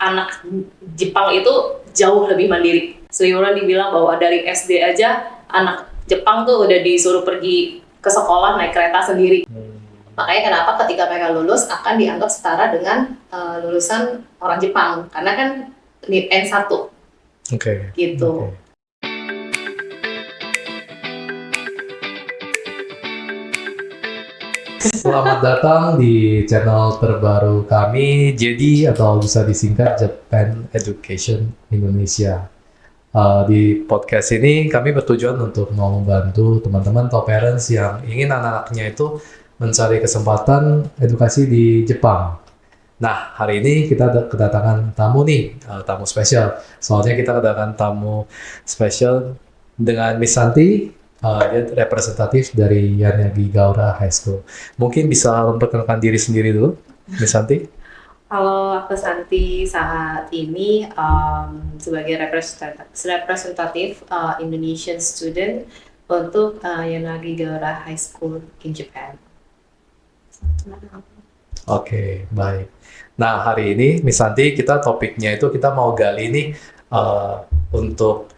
anak Jepang itu jauh lebih mandiri. Seliweran dibilang bahwa dari SD aja anak Jepang tuh udah disuruh pergi ke sekolah naik kereta sendiri. Makanya kenapa ketika mereka lulus akan dianggap setara dengan lulusan orang Jepang, karena kan N1. Gitu. Selamat datang di channel terbaru kami, JEDI atau bisa disingkat Japan Education Indonesia. Di podcast ini kami bertujuan untuk mau membantu teman-teman atau parents yang ingin anak-anaknya itu mencari kesempatan edukasi di Jepang. Nah, hari ini kita kedatangan tamu nih, tamu spesial. Soalnya kita kedatangan tamu spesial dengan Miss Santi. Dia representatif dari Yanagi Gaura High School. Mungkin bisa memperkenalkan diri sendiri dulu, Miss Santi. Halo, aku Santi saat ini sebagai representatif Indonesian student untuk Yanagi Gaura High School in Japan. Oke, baik. Nah, hari ini Miss Santi kita topiknya itu kita mau gali nih untuk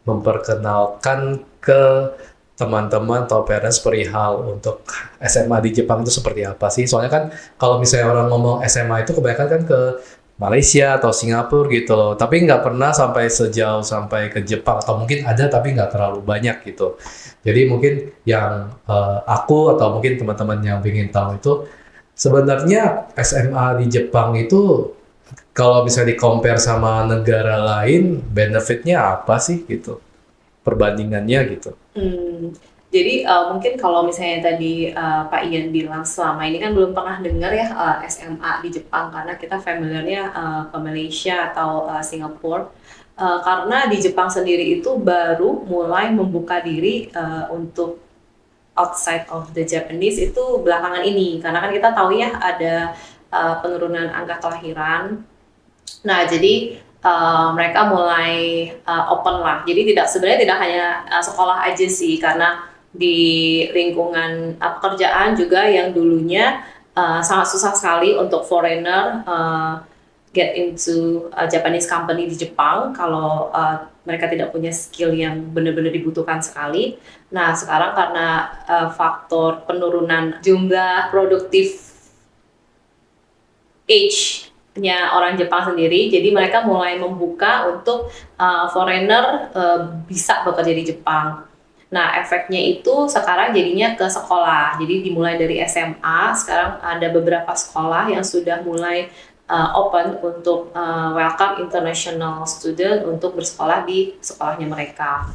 memperkenalkan ke teman-teman atau parents perihal untuk SMA di Jepang itu seperti apa sih? Soalnya kan kalau misalnya orang ngomong SMA itu kebanyakan kan ke Malaysia atau Singapura gitu loh. Tapi nggak pernah sampai sejauh sampai ke Jepang, atau mungkin ada tapi nggak terlalu banyak gitu. Jadi mungkin yang aku atau mungkin teman-teman yang ingin tahu itu sebenarnya SMA di Jepang itu kalau bisa di-compare sama negara lain, benefitnya apa sih gitu? Perbandingannya gitu. Jadi mungkin kalau misalnya tadi Pak Ian bilang selama ini kan belum pernah dengar ya SMA di Jepang, karena kita familiarnya ke Malaysia atau Singapura. Karena di Jepang sendiri itu baru mulai membuka diri untuk outside of the Japanese itu belakangan ini, karena kan kita tahu ya ada penurunan angka kelahiran. Nah, jadi mereka mulai open lah. Jadi sebenarnya tidak hanya sekolah aja sih, karena di lingkungan pekerjaan juga yang dulunya sangat susah sekali untuk foreigner get into Japanese company di Jepang kalau mereka tidak punya skill yang benar-benar dibutuhkan sekali. Nah, sekarang karena faktor penurunan jumlah produktif age-nya orang Jepang sendiri, jadi mereka mulai membuka untuk foreigner bisa bekerja di Jepang. Nah, efeknya itu sekarang jadinya ke sekolah. Jadi dimulai dari SMA, sekarang ada beberapa sekolah yang sudah mulai open untuk welcome international student untuk bersekolah di sekolahnya mereka.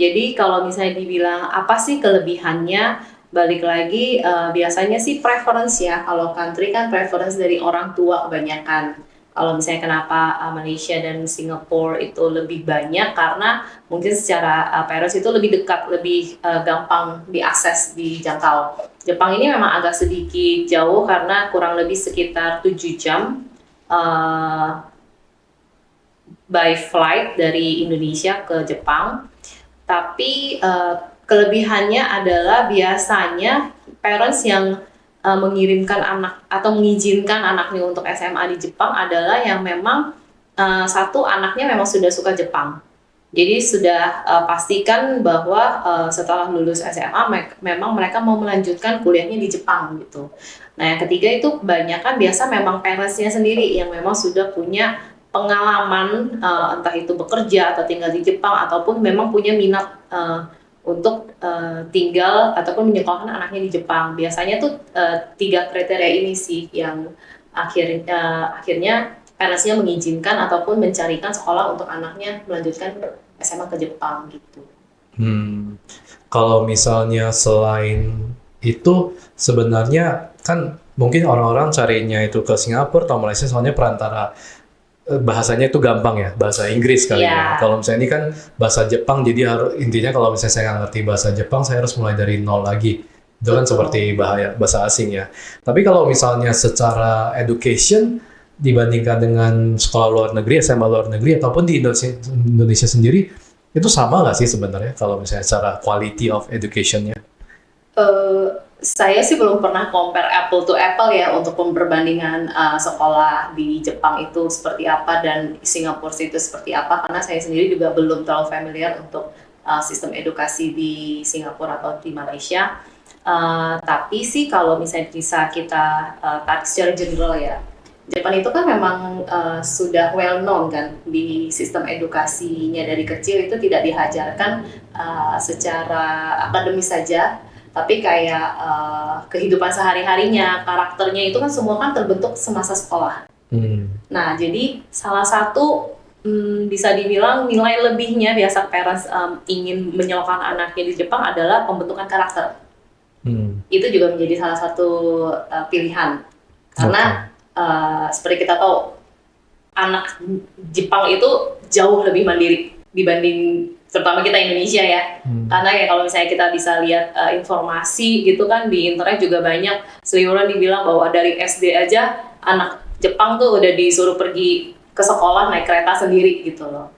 Jadi kalau misalnya dibilang apa sih kelebihannya, balik lagi biasanya sih preference ya. Kalau country kan preference dari orang tua kebanyakan. Kalau misalnya kenapa Malaysia dan Singapura itu lebih banyak, karena mungkin secara parents itu lebih dekat, lebih gampang diakses, dijangkau. Jepang ini memang agak sedikit jauh karena kurang lebih sekitar 7 jam by flight dari Indonesia ke Jepang. Tapi kelebihannya adalah biasanya parents yang mengirimkan anak atau mengizinkan anaknya untuk SMA di Jepang adalah yang memang satu anaknya memang sudah suka Jepang. Jadi sudah pastikan bahwa setelah lulus SMA memang mereka mau melanjutkan kuliahnya di Jepang gitu. Nah, yang ketiga itu kebanyakan biasa memang parentsnya sendiri yang memang sudah punya pengalaman entah itu bekerja atau tinggal di Jepang ataupun memang punya minat untuk tinggal ataupun menyekolahkan anaknya di Jepang. Biasanya tuh 3 kriteria ini sih yang akhirnya parentsnya mengizinkan ataupun mencarikan sekolah untuk anaknya melanjutkan SMA ke Jepang gitu. Kalau misalnya selain itu sebenarnya kan mungkin orang-orang carinya itu ke Singapura atau Malaysia soalnya perantara bahasanya itu gampang ya, bahasa Inggris kali ya. Kalau misalnya ini kan bahasa Jepang, jadi intinya kalau misalnya saya nggak ngerti bahasa Jepang, saya harus mulai dari nol lagi. Itu kan seperti bahasa asing ya. Tapi kalau misalnya secara education dibandingkan dengan sekolah luar negeri, SMA luar negeri, ataupun di Indonesia sendiri, itu sama nggak sih sebenarnya kalau misalnya secara quality of education-nya? Saya sih belum pernah compare apple to apple ya untuk perbandingan sekolah di Jepang itu seperti apa dan Singapura itu seperti apa, karena saya sendiri juga belum terlalu familiar untuk sistem edukasi di Singapura atau di Malaysia. Tapi sih kalau misalnya bisa kita tarik secara general ya, Jepang itu kan memang sudah well known kan di sistem edukasinya dari kecil itu tidak diajarkan secara akademis saja, tapi kayak kehidupan sehari-harinya, karakternya itu kan semua kan terbentuk semasa sekolah. Nah, jadi salah satu bisa dibilang nilai lebihnya biasa parents ingin menyekolahkan anaknya di Jepang adalah pembentukan karakter. Itu juga menjadi salah satu pilihan, karena seperti kita tahu anak Jepang itu jauh lebih mandiri dibanding terutama kita Indonesia ya. Karena ya kalau misalnya kita bisa lihat informasi gitu kan di internet juga banyak seliweran dibilang bahwa dari SD aja anak Jepang tuh udah disuruh pergi ke sekolah naik kereta sendiri gitu loh.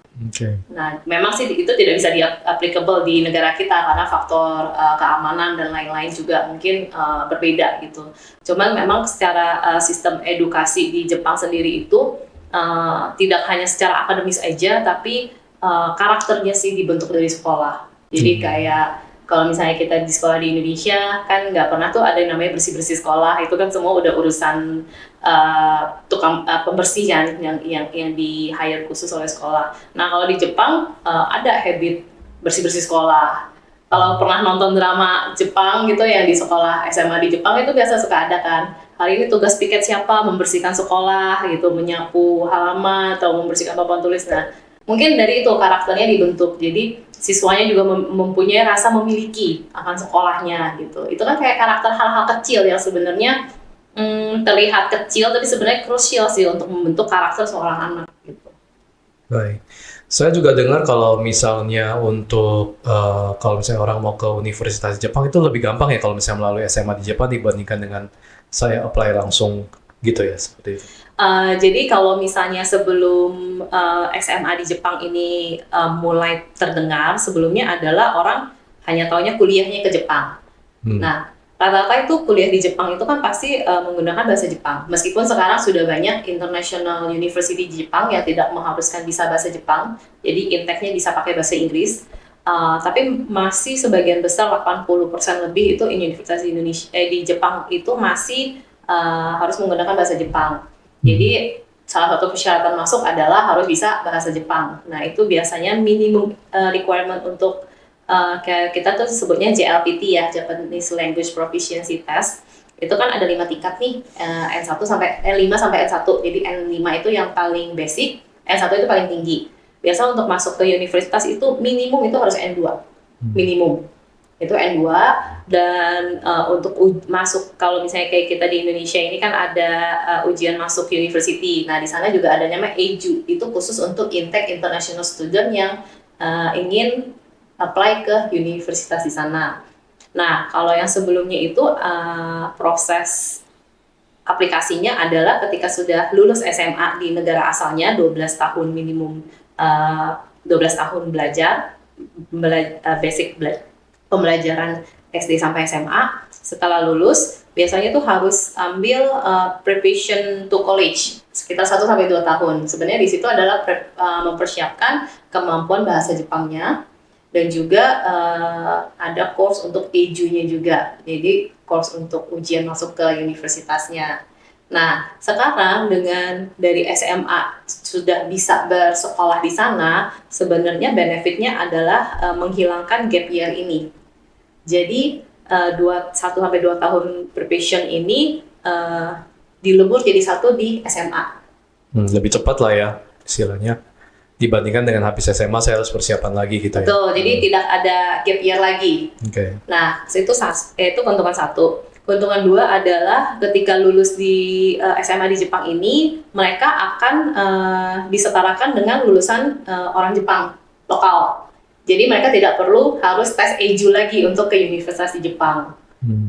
Nah, memang sih itu tidak bisa di-applicable di negara kita karena faktor keamanan dan lain-lain juga mungkin berbeda gitu. Cuman memang secara sistem edukasi di Jepang sendiri itu tidak hanya secara akademis aja, tapi karakternya sih dibentuk dari sekolah. Jadi kayak kalau misalnya kita di sekolah di Indonesia kan nggak pernah tuh ada yang namanya bersih-bersih sekolah, itu kan semua udah urusan tukang pembersih kan yang di hire khusus oleh sekolah. Nah kalau di Jepang ada habit bersih-bersih sekolah. Kalau pernah nonton drama Jepang gitu yang di sekolah SMA di Jepang itu biasa suka ada kan, hari ini tugas piket siapa membersihkan sekolah gitu, menyapu halaman atau membersihkan papan tulis. Nah mungkin dari itu karakternya dibentuk, jadi siswanya juga mempunyai rasa memiliki akan sekolahnya gitu. Itu kan kayak karakter hal-hal kecil yang sebenarnya terlihat kecil tapi sebenarnya krusial sih untuk membentuk karakter seorang anak gitu. Baik. Saya juga dengar kalau misalnya untuk kalau misalnya orang mau ke Universitas Jepang itu lebih gampang ya kalau misalnya melalui SMA di Jepang dibandingkan dengan saya apply langsung gitu ya, seperti itu. Jadi kalau misalnya sebelum SMA di Jepang ini mulai terdengar, sebelumnya adalah orang hanya taunya kuliahnya ke Jepang. Nah, rata-rata itu kuliah di Jepang itu kan pasti menggunakan bahasa Jepang. Meskipun sekarang sudah banyak international university di Jepang yang tidak mengharuskan bisa bahasa Jepang, jadi intake-nya bisa pakai bahasa Inggris. Tapi masih sebagian besar 80% lebih itu universitas di Indonesia di Jepang itu masih harus menggunakan bahasa Jepang. Jadi salah satu persyaratan masuk adalah harus bisa bahasa Jepang. Nah itu biasanya minimum requirement untuk kayak kita tuh sebutnya JLPT ya, Japanese Language Proficiency Test. Itu kan ada 5 tingkat nih, N1 sampai N5 sampai N1. Jadi N5 itu yang paling basic, N1 itu paling tinggi. Biasa untuk masuk ke universitas itu minimum itu harus N2. Minimum. Itu N2 dan untuk masuk kalau misalnya kayak kita di Indonesia ini kan ada ujian masuk university. Nah, di sana juga ada namanya EJU. Itu khusus untuk intake international student yang ingin apply ke universitas di sana. Nah, kalau yang sebelumnya itu proses aplikasinya adalah ketika sudah lulus SMA di negara asalnya 12 tahun minimum 12 tahun belajar basic pembelajaran SD sampai SMA. Setelah lulus biasanya tuh harus ambil preparation to college sekitar 1 sampai 2 tahun. Sebenarnya di situ adalah mempersiapkan kemampuan bahasa Jepangnya dan juga ada course untuk EJU-nya juga. Jadi course untuk ujian masuk ke universitasnya. Nah, sekarang dengan dari SMA sudah bisa bersekolah di sana, sebenarnya benefitnya adalah menghilangkan gap year ini. Jadi 1-2 tahun preparation ini dilebur jadi 1 di SMA. Lebih cepat lah ya istilahnya dibandingkan dengan habis SMA saya harus persiapan lagi gitu ya. Betul, jadi tidak ada gap year lagi. Nah, itu keuntungan 1. Keuntungan 2 adalah ketika lulus di SMA di Jepang ini, mereka akan disetarakan dengan lulusan orang Jepang lokal. Jadi mereka tidak perlu harus tes EJU lagi untuk ke universitas di Jepang.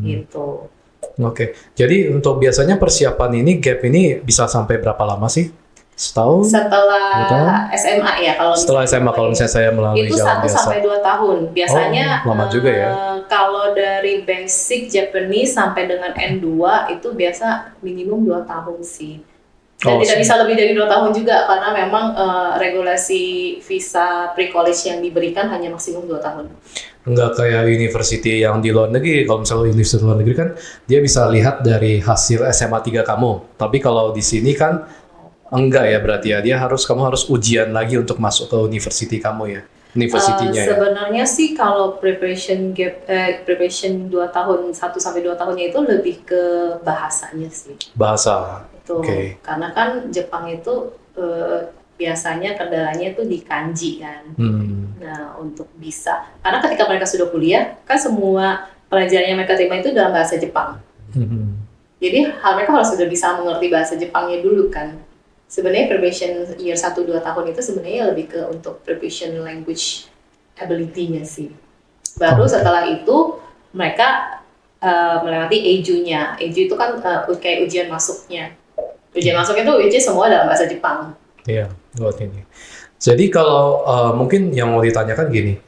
Gitu. Jadi untuk biasanya persiapan ini, gap ini bisa sampai berapa lama sih? Setahun? 2 tahun? Setelah SMA ya kalau Setelah misalnya SMA kalau misalnya saya melalui itu jalan 1 biasa. sampai 2 tahun. Biasanya lama juga ya. kalau dari basic Japanese sampai dengan N2 itu biasa minimum 2 tahun sih. Dan tidak bisa lebih dari 2 tahun juga karena memang regulasi visa pre-college yang diberikan hanya maksimum 2 tahun. Enggak kayak university yang di luar negeri. Kalau misalnya university luar negeri kan dia bisa lihat dari hasil SMA 3 kamu. Tapi kalau di sini kan enggak ya, berarti ya kamu harus ujian lagi untuk masuk ke university kamu ya. University-nya ya. Sebenarnya sih kalau preparation 2 tahun, 1 sampai 2 tahunnya itu lebih ke bahasanya sih. Bahasa. Tuh, Oke. karena kan Jepang itu biasanya kendalanya itu di kanji kan. Nah, untuk bisa, karena ketika mereka sudah kuliah, kan semua pelajaran yang mereka terima itu dalam bahasa Jepang. Jadi mereka harus sudah bisa mengerti bahasa Jepangnya dulu kan. Sebenarnya preparation year 1-2 tahun itu sebenarnya lebih ke untuk preparation language ability-nya sih. Baru setelah itu mereka melewati EJU-nya. EJU itu kan kayak ujian masuknya. Ujian masuk itu which is semua dalam bahasa Jepang. Iya, buat ini. Jadi kalau mungkin yang mau ditanyakan gini,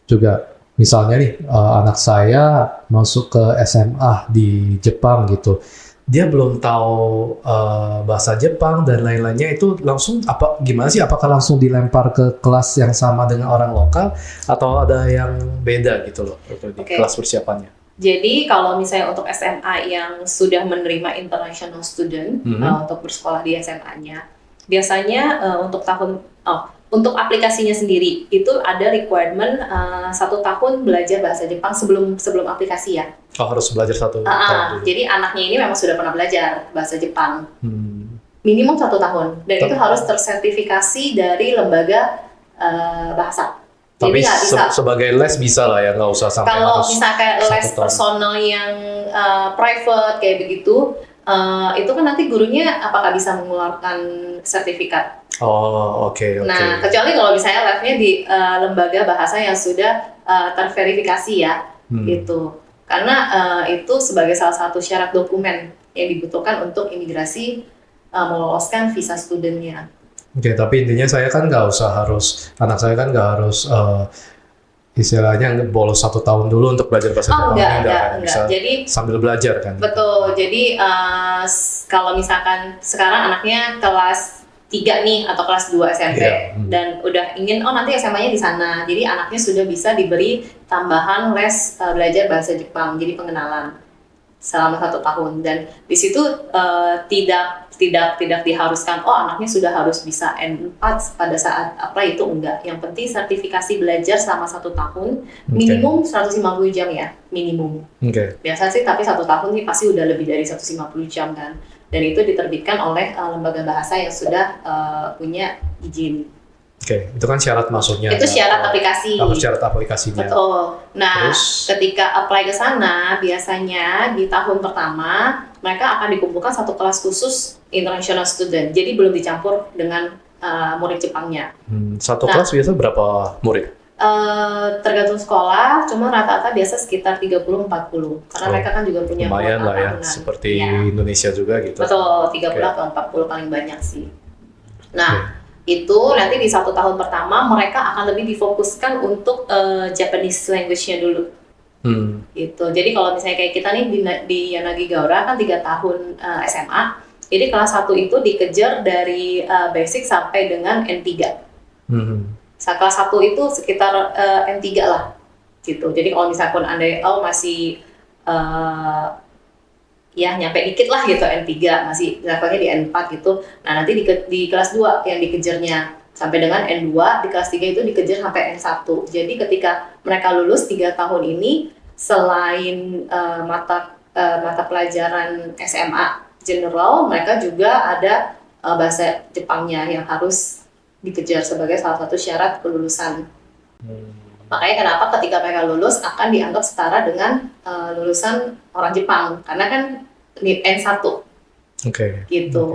juga misalnya nih anak saya masuk ke SMA di Jepang gitu, dia belum tahu bahasa Jepang dan lain-lainnya, itu langsung gimana sih? Apakah langsung dilempar ke kelas yang sama dengan orang lokal atau ada yang beda gitu loh di kelas persiapannya? Jadi kalau misalnya untuk SMA yang sudah menerima international student untuk bersekolah di SMA-nya, biasanya untuk aplikasinya sendiri itu ada requirement 1 tahun belajar bahasa Jepang sebelum aplikasi ya. Oh, harus belajar 1 tahun dulu. Jadi anaknya ini memang sudah pernah belajar bahasa Jepang. Minimum 1 tahun dan itu harus tersertifikasi dari lembaga bahasa. Tapi sebagai les bisa lah ya, nggak usah sampai kalau harus misalnya les personal yang private kayak begitu, itu kan nanti gurunya apakah bisa mengeluarkan sertifikat. Oke. Nah, kecuali kalau misalnya lesnya di lembaga bahasa yang sudah terverifikasi ya, gitu. Karena itu sebagai salah satu syarat dokumen yang dibutuhkan untuk imigrasi meloloskan visa studentnya. Oke, tapi intinya saya kan anak saya kan nggak harus istilahnya bolos 1 tahun dulu untuk belajar bahasa Jepang. Enggak. Bisa jadi sambil belajar kan. Betul. Jadi kalau misalkan sekarang anaknya kelas 3 nih atau kelas 2 SMP dan udah ingin nanti SMA-nya di sana. Jadi anaknya sudah bisa diberi tambahan les belajar bahasa Jepang. Jadi pengenalan selama 1 tahun dan di situ tidak diharuskan anaknya sudah harus bisa N4 pada saat apply, itu enggak. Yang penting sertifikasi belajar selama 1 tahun minimum 150 jam ya, minimum. Biasa sih tapi 1 tahun nih pasti udah lebih dari 150 jam kan. Dan itu diterbitkan oleh lembaga bahasa yang sudah punya izin. Itu kan syarat masuknya. Itu syarat aplikasi. Syarat aplikasinya. Betul. Nah, ketika apply ke sana, biasanya di tahun pertama mereka akan dikumpulkan 1 kelas khusus international student. Jadi belum dicampur dengan murid Jepangnya. 1 kelas biasa berapa murid? Tergantung sekolah, cuma rata-rata biasa sekitar 30-40. Karena mereka kan juga punya lumayan lah ya, seperti Indonesia juga gitu. Betul, 30 atau 40 paling banyak sih. Nah, itu nanti di 1 tahun pertama mereka akan lebih difokuskan untuk Japanese language-nya dulu. Gitu. Jadi kalau misalnya kayak kita nih di Yanagi Gaora kan 3 tahun SMA, jadi kelas 1 itu dikejar dari basic sampai dengan N3. Kelas 1 itu sekitar N3 lah, gitu. Jadi kalau misalkan Anda masih nyampe dikit lah gitu N3, masih levelnya di N4 gitu. Nah nanti di kelas 2 yang dikejarnya sampai dengan N2, di kelas 3 itu dikejar sampai N1. Jadi ketika mereka lulus 3 tahun ini, selain mata pelajaran SMA general, mereka juga ada bahasa Jepangnya yang harus dikejar sebagai salah satu syarat kelulusan. Makanya kenapa ketika mereka lulus akan dianggap setara dengan lulusan orang Jepang, karena kan N1. Gitu.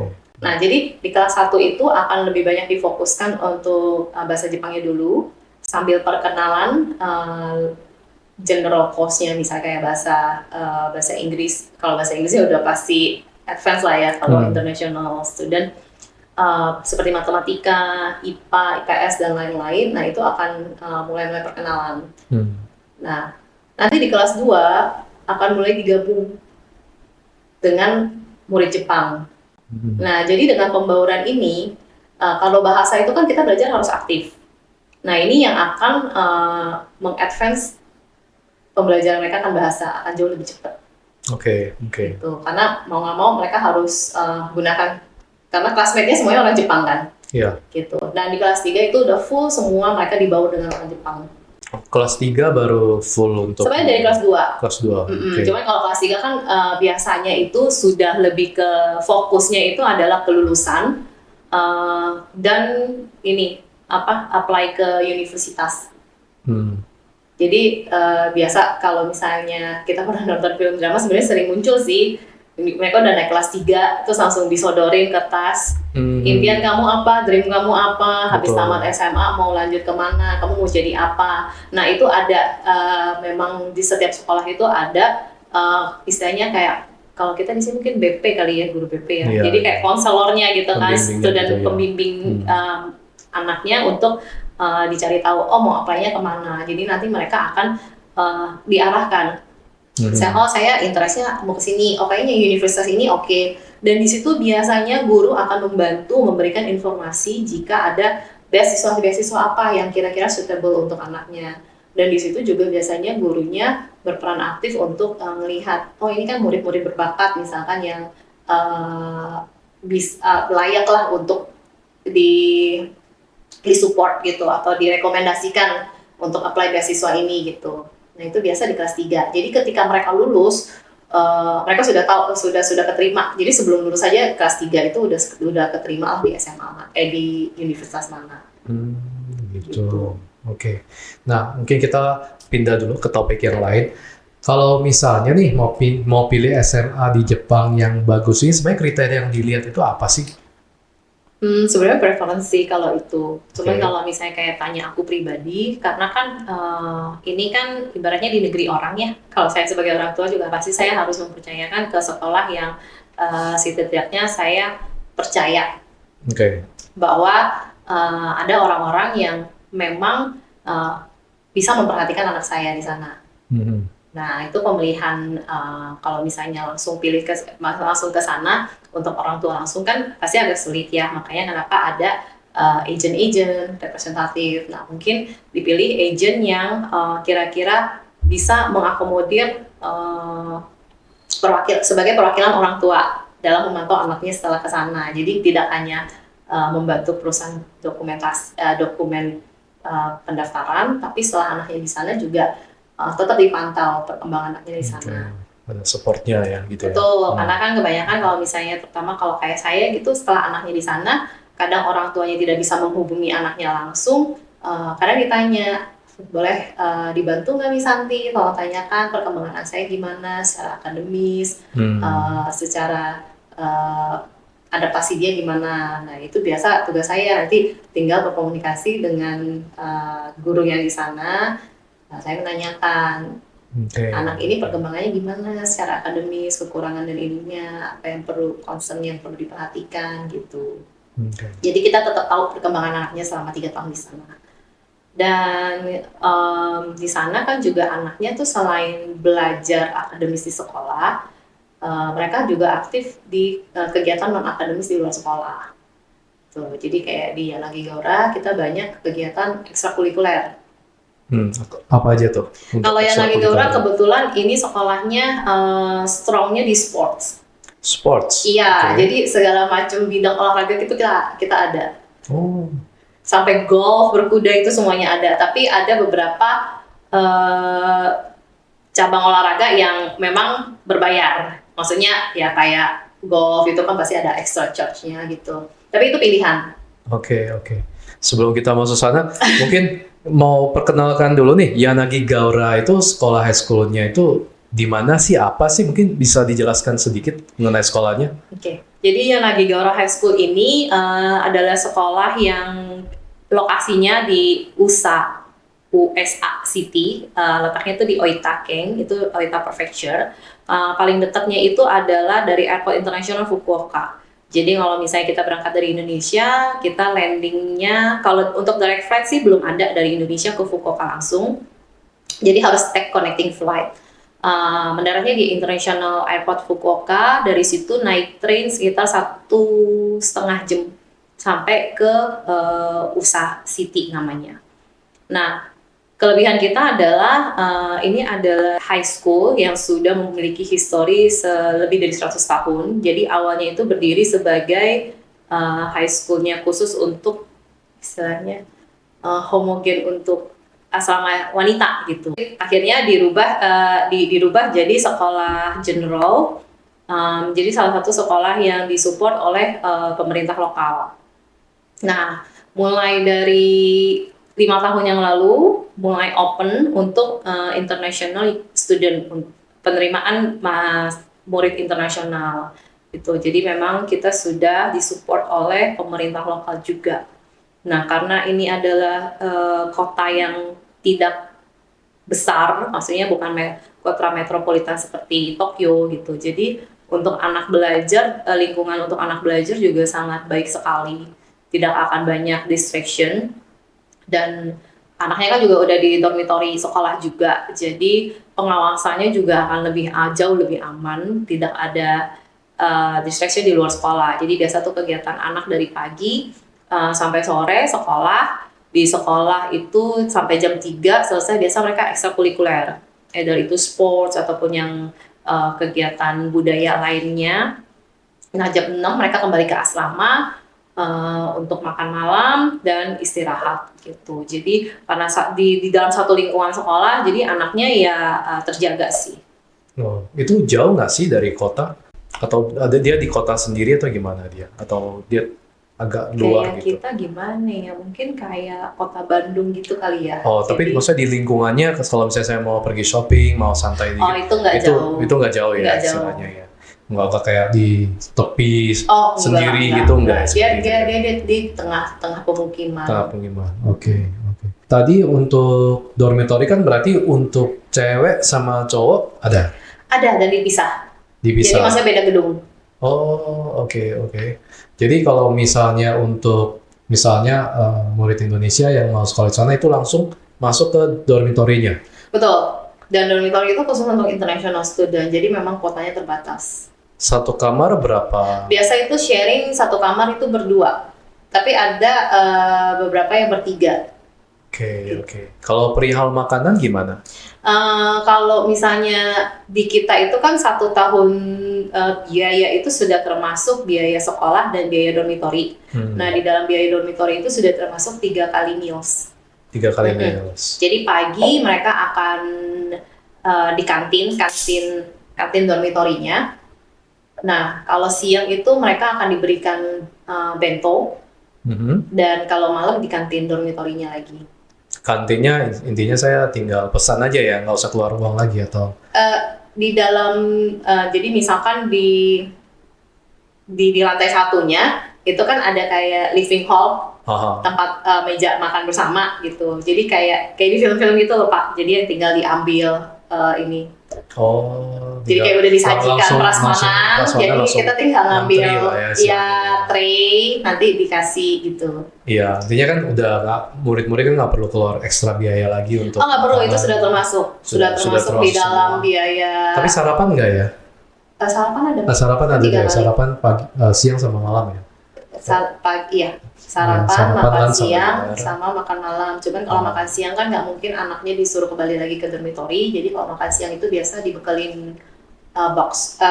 Nah, jadi di kelas 1 itu akan lebih banyak difokuskan untuk bahasa Jepangnya dulu, sambil perkenalan general course-nya, misalnya kayak bahasa Inggris. Kalau bahasa Inggrisnya udah pasti advance lah ya kalau international student. seperti matematika, IPA, IPS dan lain-lain. Nah itu akan mulai perkenalan. Nah nanti di kelas 2 akan mulai digabung dengan murid Jepang. Nah jadi dengan pembauran ini, kalau bahasa itu kan kita belajar harus aktif. Nah ini yang akan mengadvance pembelajaran mereka akan bahasa akan jauh lebih cepat. Oke. Gitu. Karena mau nggak mau mereka harus gunakan, karena classmate-nya semuanya orang Jepang kan. Iya. Gitu. Dan di kelas 3 itu udah full semua mereka dibawa dengan orang Jepang. Kelas 3 baru full untuk... Sebenarnya dari kelas 2. Kelas 2, oke. Cuman kalau kelas 3 kan biasanya itu sudah lebih ke fokusnya itu adalah kelulusan dan ini apply ke universitas. Jadi biasa kalau misalnya kita pernah nonton film drama sebenarnya sering muncul sih, mereka udah naik kelas 3 terus langsung disodorin kertas impian kamu apa, dream kamu apa, habis tamat SMA mau lanjut kemana, kamu mau jadi apa. Nah itu ada memang di setiap sekolah itu ada istilahnya kayak kalau kita di sini mungkin BP kali ya, guru BP ya. Iya, jadi kayak konselornya gitu kan, dan gitu, pembimbing anaknya untuk dicari tahu mau apply-nya kemana. Jadi nanti mereka akan diarahkan. Saya interestnya mau ke sini, kayaknya universitas ini oke. Dan di situ biasanya guru akan membantu memberikan informasi jika ada beasiswa apa yang kira-kira suitable untuk anaknya. Dan di situ juga biasanya gurunya berperan aktif untuk melihat, ini kan murid-murid berbakat misalkan yang layak lah untuk di support gitu atau direkomendasikan untuk apply beasiswa ini gitu. Nah itu biasa di kelas 3. Jadi ketika mereka lulus, mereka sudah tahu sudah keterima. Jadi sebelum lulus saja kelas 3 itu udah keterima lah di SMA di universitas mana. Gitu. Oke. Nah mungkin kita pindah dulu ke topik yang lain. Kalau misalnya nih mau pilih SMA di Jepang yang bagus ini, sebenarnya kriteria yang dilihat itu apa sih? Sebenarnya preferensi kalau itu. Cuman kalau misalnya kayak tanya aku pribadi, karena kan ini kan ibaratnya di negeri orang ya. Kalau saya sebagai orang tua juga pasti saya harus mempercayakan ke sekolah yang setidaknya saya percaya bahwa ada orang-orang yang memang bisa memperhatikan anak saya di sana. Nah itu pemilihan kalau misalnya langsung langsung ke sana untuk orang tua langsung kan pasti agak sulit ya, makanya kenapa ada agent representatif. Nah mungkin dipilih agent yang kira-kira bisa mengakomodir sebagai perwakilan orang tua dalam memantau anaknya setelah ke sana. Jadi tidak hanya membantu perusahaan dokumen pendaftaran, tapi setelah anaknya di sana juga tetap dipantau perkembangan anaknya di sana. Ada supportnya ya gitu. Betul, karena kan kebanyakan kalau misalnya terutama kalau kayak saya gitu setelah anaknya di sana, kadang orang tuanya tidak bisa menghubungi anaknya langsung, kadang ditanya, boleh dibantu nggak Miss Santi, kalau tanyakan perkembangan anak saya gimana secara akademis, secara adaptasi dia gimana. Nah itu biasa tugas saya, nanti tinggal berkomunikasi dengan guru yang di sana. Nah, saya menanyakan anak ini perkembangannya gimana secara akademis, kekurangan dan ininya, apa yang perlu concern yang perlu diperhatikan gitu. Jadi kita tetap tahu perkembangan anaknya selama 3 tahun di sana. Dan di sana kan juga anaknya tuh selain belajar akademis di sekolah, mereka juga aktif di kegiatan non akademis di luar sekolah. Tuh, jadi kayak di Yanagi Gaura kita banyak kegiatan ekstrakurikuler. Apa aja tuh? Kalau Yanagi Gaura kebetulan ini sekolahnya strongnya di sports. Iya, jadi segala macam bidang olahraga itu kita ada. Sampai golf, berkuda itu semuanya ada. Tapi ada beberapa cabang olahraga yang memang berbayar. Maksudnya ya kayak golf itu kan pasti ada extra charge-nya gitu. Tapi itu pilihan. Oke. Sebelum kita masuk sana, mungkin mau perkenalkan dulu nih, Yanagi Gaura itu sekolah high school-nya itu di mana sih, apa sih? Mungkin bisa dijelaskan sedikit mengenai sekolahnya? Oke. Jadi Yanagi Gaura High School ini adalah sekolah yang lokasinya di USA City, letaknya itu di Oita Ken, itu Oita Prefecture. Paling dekatnya itu adalah dari Airport International Fukuoka. Jadi kalau misalnya kita berangkat dari Indonesia, kita landingnya kalau untuk direct flight sih belum ada dari Indonesia ke Fukuoka langsung. Jadi harus take connecting flight. Mendaratnya di International Airport Fukuoka, dari situ naik train sekitar 1,5 jam sampai ke Usa City namanya. Nah, kelebihan kita adalah ini adalah high school yang sudah memiliki histori lebih dari 100 tahun. Jadi awalnya itu berdiri sebagai high schoolnya khusus untuk istilahnya homogen untuk asrama wanita gitu. Akhirnya dirubah jadi sekolah general. Jadi salah satu sekolah yang disupport oleh pemerintah lokal. Nah, mulai dari 5 tahun yang lalu mulai open untuk international student, penerimaan murid internasional gitu. Jadi memang kita sudah disupport oleh pemerintah lokal juga. Nah, karena ini adalah kota yang tidak besar, maksudnya bukan kota metropolitan seperti Tokyo gitu. Jadi untuk anak belajar, lingkungan untuk anak belajar juga sangat baik sekali. Tidak akan banyak distraction. Dan anaknya kan juga udah di dormitory sekolah juga, jadi pengawasannya juga akan jauh lebih aman, tidak ada distraction di luar sekolah. Jadi biasa tuh kegiatan anak dari pagi sampai sore sekolah, di sekolah itu sampai jam 3 selesai, biasa mereka ekstrakurikuler, dari itu sports ataupun yang kegiatan budaya lainnya. Nah, jam 6 mereka kembali ke asrama untuk makan malam dan istirahat gitu. Jadi karena di dalam satu lingkungan sekolah, jadi anaknya ya terjaga sih. Oh, itu jauh nggak sih dari kota? Atau ada dia di kota sendiri atau gimana dia? Atau dia agak luar Kayak gitu? kita gimana ya? Mungkin kayak kota Bandung gitu kali ya. Oh, tapi Jadi, maksudnya di lingkungannya, kalau misalnya saya mau pergi shopping, mau santai dikit, itu nggak jauh. itu nggak jauh ya Nggak jauh. istilahnya ya. Nggak kayak di tepi enggak, sendiri gitu, enggak ya? Dia di tengah pemukiman. Tahap pengiriman. Oke. Tadi untuk dormitory kan berarti untuk cewek sama cowok ada? Ada dan dipisah. Jadi Dipisah. maksudnya beda gedung. Oh, oke. Jadi kalau misalnya murid Indonesia yang mau sekolah di sana itu langsung masuk ke dormitorinya. Betul. Dan dormitory itu khusus untuk international student. Jadi memang kuotanya terbatas. Satu kamar berapa? Biasa itu sharing satu kamar itu berdua. Tapi ada beberapa yang bertiga. Oke. Kalau perihal makanan gimana? Kalau misalnya di kita itu kan 1 tahun biaya itu sudah termasuk biaya sekolah dan biaya dormitory. Nah, di dalam biaya dormitory itu sudah termasuk 3 kali meals. 3 kali meals. Jadi pagi mereka akan di kantin dormitorinya. Nah, kalau siang itu mereka akan diberikan bento, dan kalau malam di kantin dormitorinya lagi. Kantinnya intinya saya tinggal pesan aja ya, nggak usah keluar uang lagi atau? Di dalam, jadi misalkan di lantai satunya itu kan ada kayak living hall, tempat meja makan bersama gitu. Jadi kayak di film-film gitu loh Pak. Jadi yang tinggal diambil ini. Oh. Jadi kayak udah disajikan prasmanan, jadi kita tinggal ngambil tray, nanti dikasih gitu. Iya, intinya kan udah murid-murid kan nggak perlu keluar ekstra biaya lagi untuk. Nggak perlu, itu sudah termasuk di dalam biaya. Tapi sarapan nggak ya? Sarapan ada. Sarapan ada ya, sarapan pagi, siang sama malam ya. Pagi ya, sarapan makan siang sama makan malam. Cuman kalau makan siang kan nggak mungkin anaknya disuruh kembali lagi ke dormitory. Jadi kalau makan siang itu biasa dibekelin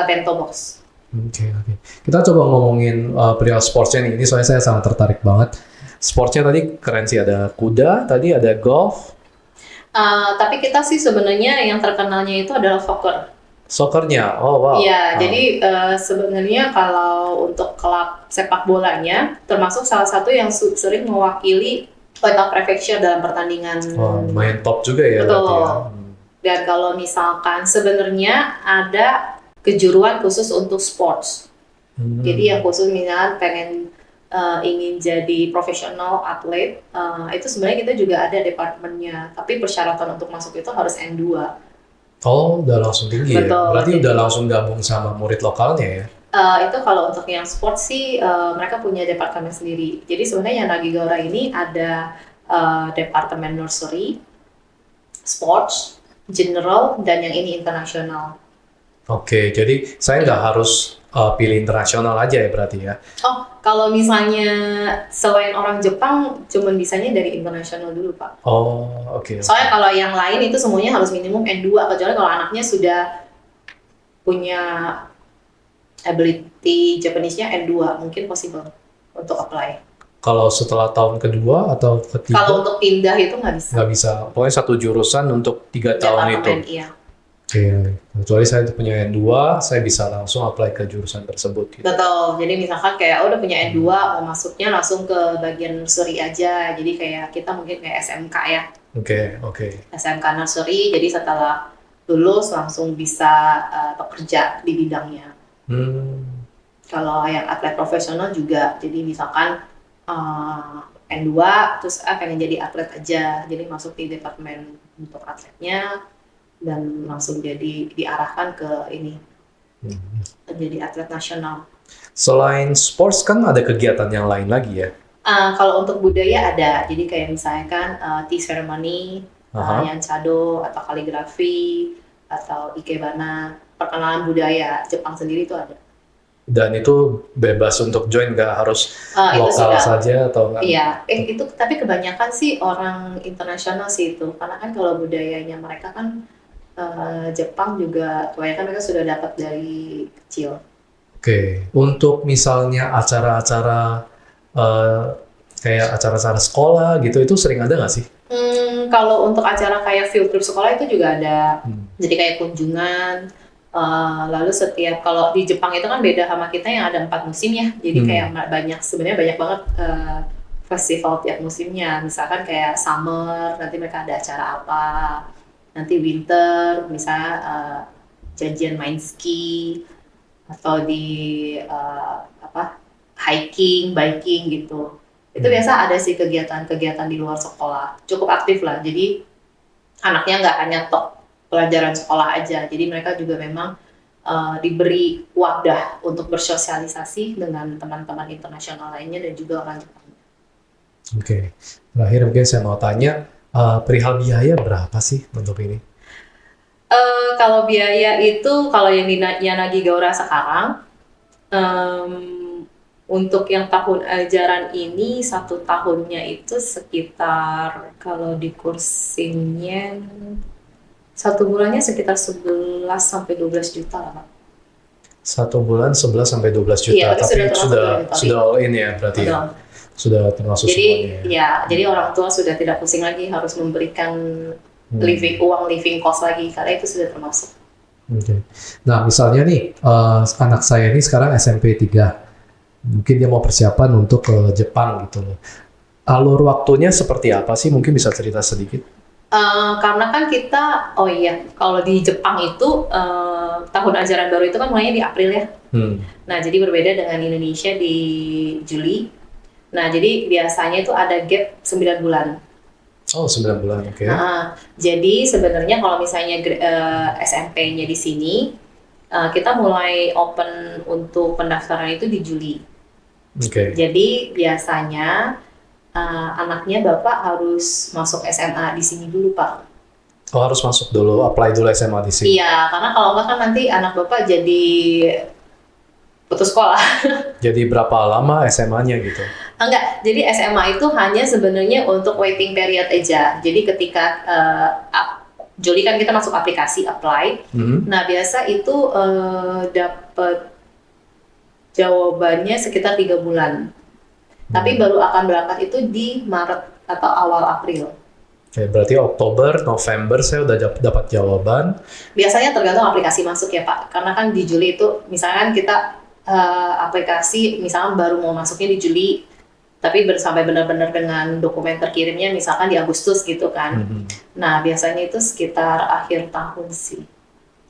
bento box. Oke. Kita coba ngomongin perihal sportsnya nih. Ini soalnya saya sangat tertarik banget. Sportsnya tadi keren sih, ada kuda, tadi ada golf. Tapi kita sih sebenarnya yang terkenalnya itu adalah soccer. Soccernya, oh wow. Iya, jadi sebenarnya kalau untuk klub sepak bolanya, termasuk salah satu yang sering mewakili kota prefecture dalam pertandingan. Main top juga ya. Betul. Ya. Dan kalau misalkan sebenarnya ada kejuruan khusus untuk sports. Jadi yang khusus misalnya pengen ingin jadi profesional atlet, itu sebenarnya kita juga ada departemennya. Tapi persyaratan untuk masuk itu harus N2. Oh, udah langsung tinggi. Betul, ya? Berarti udah langsung gabung sama murid lokalnya ya? Itu kalau untuk yang sport sih mereka punya departemen sendiri. Jadi sebenarnya Yanagi Gaora ini ada departemen nursery, sports, general, dan yang ini internasional. Oke, jadi saya nggak harus pilih internasional aja ya berarti ya. Oh, kalau misalnya selain orang Jepang, cuman bisanya dari internasional dulu, Pak. Oh, oke. Soalnya kalau yang lain itu semuanya harus minimum N2, kecuali kalau anaknya sudah punya ability Japanese-nya N2, mungkin possible untuk apply. Kalau setelah tahun kedua atau ketiga Kalau untuk pindah itu nggak bisa. nggak bisa. Pokoknya satu jurusan untuk 3 tahun itu. Departemen, iya. Oke, kecuali saya punya N2, saya bisa langsung apply ke jurusan tersebut. Gitu. Betul, jadi misalkan kayak udah punya N2, mau masuknya langsung ke bagian nursery aja. Jadi kayak kita mungkin kayak SMK ya. Oke. SMK nursery, jadi setelah lulus langsung bisa bekerja di bidangnya. Kalau yang atlet profesional juga, jadi misalkan N2, terus pengen jadi atlet aja. Jadi masuk di departemen untuk atletnya, dan langsung jadi diarahkan ke ini, jadi atlet nasional. Selain sports kan ada kegiatan yang lain lagi ya? Kalau untuk budaya ada, jadi kayak misalnya kan tea ceremony, yansado atau kaligrafi atau ikebana, perkenalan budaya Jepang sendiri itu ada. Dan itu bebas untuk join, nggak harus Itu lokal sudah. saja atau nggak? Iya, itu tapi kebanyakan sih orang internasional sih itu, karena kan kalau budayanya mereka kan Jepang juga kebanyakan mereka sudah dapat dari kecil. Oke, untuk misalnya acara-acara kayak acara-acara sekolah gitu, itu sering ada nggak sih? Kalau untuk acara kayak field trip sekolah itu juga ada, jadi kayak kunjungan. Lalu setiap, kalau di Jepang itu kan beda sama kita yang ada 4 musim ya, jadi kayak sebenarnya banyak banget festival tiap musimnya. Misalkan kayak summer, nanti mereka ada acara apa. Nanti winter, misalnya janjian main ski, atau di hiking, biking gitu. Itu biasa ada sih kegiatan-kegiatan di luar sekolah, cukup aktif lah. Jadi anaknya nggak hanya tok pelajaran sekolah aja, jadi mereka juga memang diberi wadah untuk bersosialisasi dengan teman-teman internasional lainnya dan juga orang Jepang. Oke, terakhir mungkin saya mau tanya, perihal biaya berapa sih untuk ini? Kalau biaya itu, kalau yang di Yanagi Gaora sekarang, untuk yang tahun ajaran ini, 1 tahunnya itu sekitar, kalau di kursinya 1 bulannya sekitar 11-12 juta lah, Pak. 1 bulan 11-12 juta, Iya, tapi sudah all in ya berarti ya? Sudah termasuk semuanya ya? Jadi orang tua sudah tidak pusing lagi harus memberikan uang living cost lagi, karena itu sudah termasuk. Oke. Nah, misalnya nih, anak saya ini sekarang SMP 3. Mungkin dia mau persiapan untuk ke Jepang gitu loh. Alur waktunya seperti apa sih? Mungkin bisa cerita sedikit? Karena kan kita, kalau di Jepang itu tahun ajaran baru itu kan mulainya di April ya. Nah, jadi berbeda dengan Indonesia di Juli. Nah, jadi biasanya itu ada gap 9 bulan. Oh, 9 bulan, oke. Jadi sebenarnya kalau misalnya SMP-nya di sini, kita mulai open untuk pendaftaran itu di Juli. Jadi biasanya anaknya Bapak harus masuk SMA di sini dulu, Pak. Oh, harus masuk dulu, apply dulu SMA di sini? Iya, karena kalau enggak kan nanti anak Bapak jadi putus sekolah. Jadi berapa lama SMA-nya gitu? Enggak, jadi SMA itu hanya sebenarnya untuk waiting period aja. Jadi ketika Juli kan kita masuk aplikasi apply. Nah, biasa itu dapat jawabannya sekitar 3 bulan. Tapi baru akan berangkat itu di Maret atau awal April. Oke, berarti Oktober, November saya udah dapat jawaban. Biasanya tergantung aplikasi masuk ya, Pak. Karena kan di Juli itu, misalkan kita aplikasi, misalkan baru mau masuknya di Juli, tapi sampai benar-benar dengan dokumen terkirimnya misalkan di Agustus gitu kan. Nah, biasanya itu sekitar akhir tahun sih.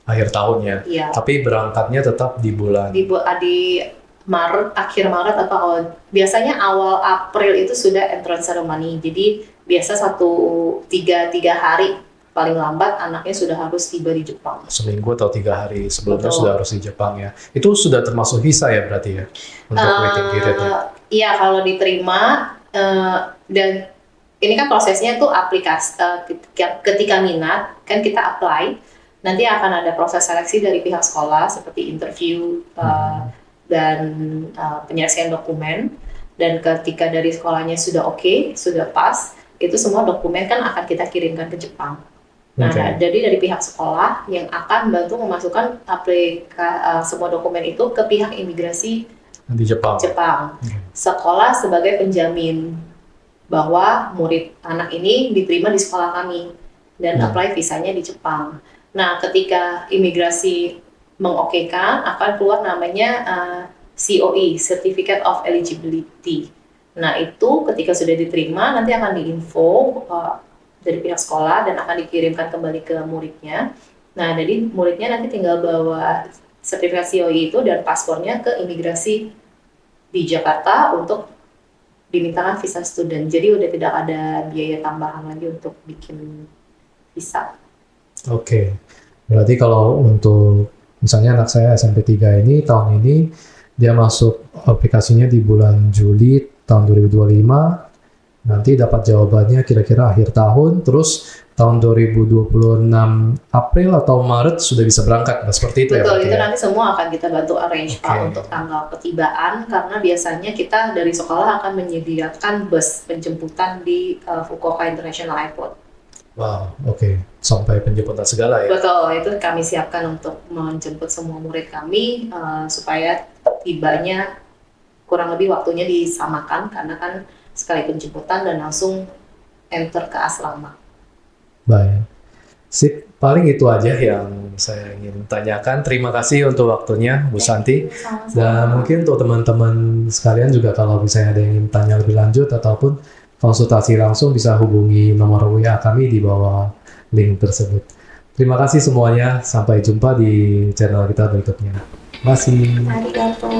Akhir tahun ya? Iya. Tapi berangkatnya tetap di bulan? Di Maret, akhir Maret atau awal. Biasanya awal April itu sudah entrance ceremony. Jadi biasa 3 hari paling lambat anaknya sudah harus tiba di Jepang. Seminggu atau 3 hari sebelumnya Betul. sudah harus di Jepang ya. Itu sudah termasuk visa ya berarti ya untuk waiting periodnya. Iya, kalau diterima dan ini kan prosesnya tuh aplikasi ketika minat kan kita apply, nanti akan ada proses seleksi dari pihak sekolah seperti interview dan penyelesaian dokumen, dan ketika dari sekolahnya sudah oke, sudah pas, itu semua dokumen kan akan kita kirimkan ke Jepang. Nah, jadi dari pihak sekolah yang akan bantu memasukkan semua dokumen itu ke pihak imigrasi di Jepang. Sekolah sebagai penjamin bahwa anak ini diterima di sekolah kami dan apply visanya di Jepang. Nah, ketika imigrasi mengokekan, akan keluar namanya COE, Certificate of Eligibility. Nah, itu ketika sudah diterima, nanti akan diinfo dari pihak sekolah dan akan dikirimkan kembali ke muridnya. Nah, jadi muridnya nanti tinggal bawa sertifikat COE itu dan paspornya ke imigrasi di Jakarta untuk dimintakan visa student. Jadi udah tidak ada biaya tambahan lagi untuk bikin visa. Oke. Berarti kalau untuk misalnya anak saya SMP 3 ini tahun ini dia masuk aplikasinya di bulan Juli tahun 2025, nanti dapat jawabannya kira-kira akhir tahun, terus tahun 2026 April atau Maret sudah bisa berangkat. Nah, seperti itu. Betul, ya? Itu nanti semua akan kita bantu arrange Pak untuk tanggal ketibaan, karena biasanya kita dari sekolah akan menyediakan bus penjemputan di Fukuoka International Airport. Wow, oke. Sampai penjemputan segala ya? Betul, itu kami siapkan untuk menjemput semua murid kami supaya tibanya kurang lebih waktunya disamakan, karena kan sekali penjemputan dan langsung enter ke asrama. Baik. Sip, paling itu aja yang saya ingin tanyakan. Terima kasih untuk waktunya, Bu Santi. Sama-sama. Dan mungkin untuk teman-teman sekalian juga kalau misalnya ada yang ingin tanya lebih lanjut ataupun konsultasi langsung bisa hubungi nomor WA kami di bawah link tersebut. Terima kasih semuanya. Sampai jumpa di channel kita berikutnya. Terima kasih. Arigato.